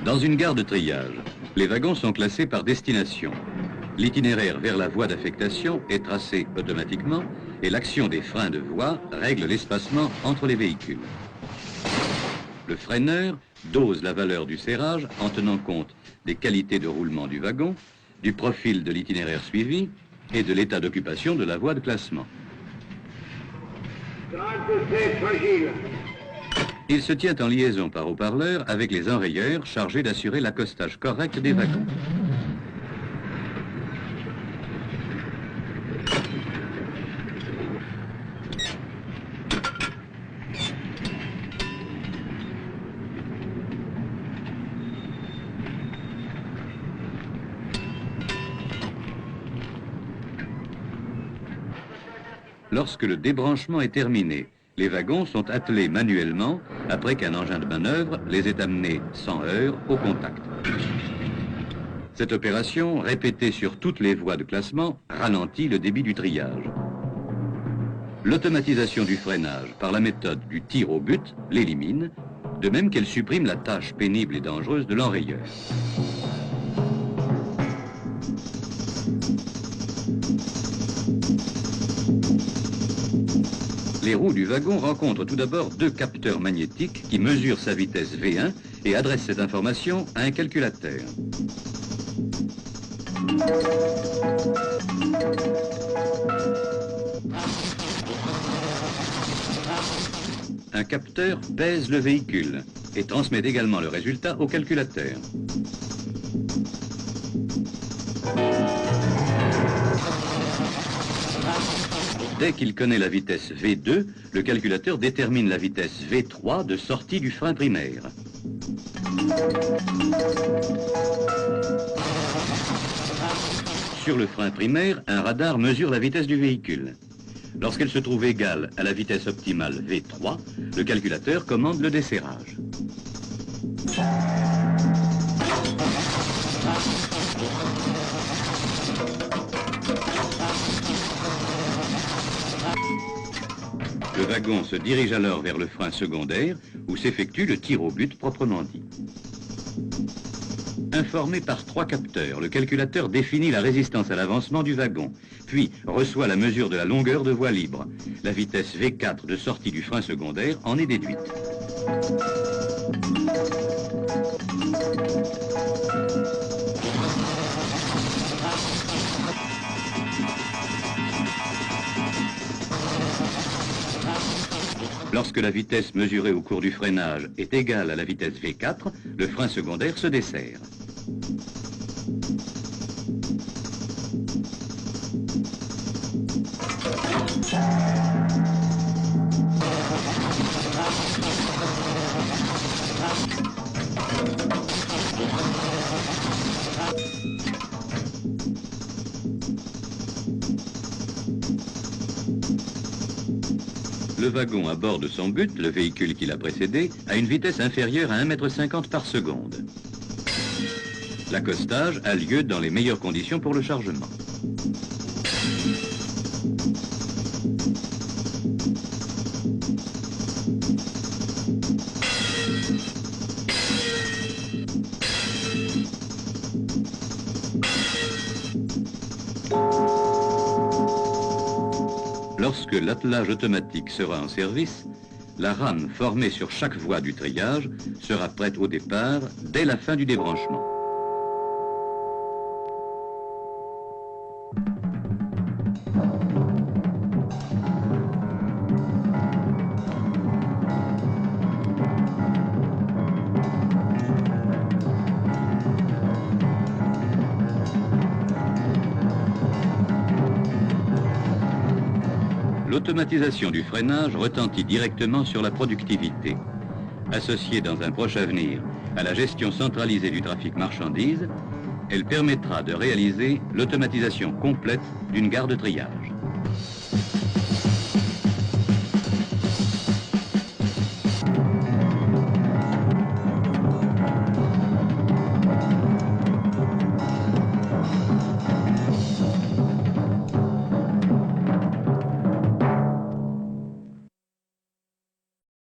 Dans une gare de triage, les wagons sont classés par destination. L'itinéraire vers la voie d'affectation est tracé automatiquement et l'action des freins de voie règle l'espacement entre les véhicules. Le freineur dose la valeur du serrage en tenant compte des qualités de roulement du wagon, du profil de l'itinéraire suivi et de l'état d'occupation de la voie de classement. Il se tient en liaison par haut-parleur avec les enrayeurs chargés d'assurer l'accostage correct des wagons. Lorsque le débranchement est terminé, les wagons sont attelés manuellement après qu'un engin de manœuvre les ait amenés sans heurts au contact. Cette opération, répétée sur toutes les voies de classement, ralentit le débit du triage. L'automatisation du freinage par la méthode du tir au but l'élimine, de même qu'elle supprime la tâche pénible et dangereuse de l'enrayeur. Les roues du wagon rencontrent tout d'abord deux capteurs magnétiques qui mesurent sa vitesse V1 et adressent cette information à un calculateur. Un capteur pèse le véhicule et transmet également le résultat au calculateur. Dès qu'il connaît la vitesse V2, le calculateur détermine la vitesse V3 de sortie du frein primaire. Sur le frein primaire, un radar mesure la vitesse du véhicule. Lorsqu'elle se trouve égale à la vitesse optimale V3, le calculateur commande le desserrage. Le wagon se dirige alors vers le frein secondaire où s'effectue le tir au but proprement dit. Informé par trois capteurs, le calculateur définit la résistance à l'avancement du wagon, puis reçoit la mesure de la longueur de voie libre. La vitesse V4 de sortie du frein secondaire en est déduite. Lorsque la vitesse mesurée au cours du freinage est égale à la vitesse V4, le frein secondaire se desserre. Le wagon à bord de son but, le véhicule qui l'a précédé, a une vitesse inférieure à 1,50 m par seconde. L'accostage a lieu dans les meilleures conditions pour le chargement. Lorsque l'attelage automatique sera en service, la rame formée sur chaque voie du triage sera prête au départ dès la fin du débranchement. L'automatisation du freinage retentit directement sur la productivité. Associée dans un proche avenir à la gestion centralisée du trafic marchandises, elle permettra de réaliser l'automatisation complète d'une gare de triage.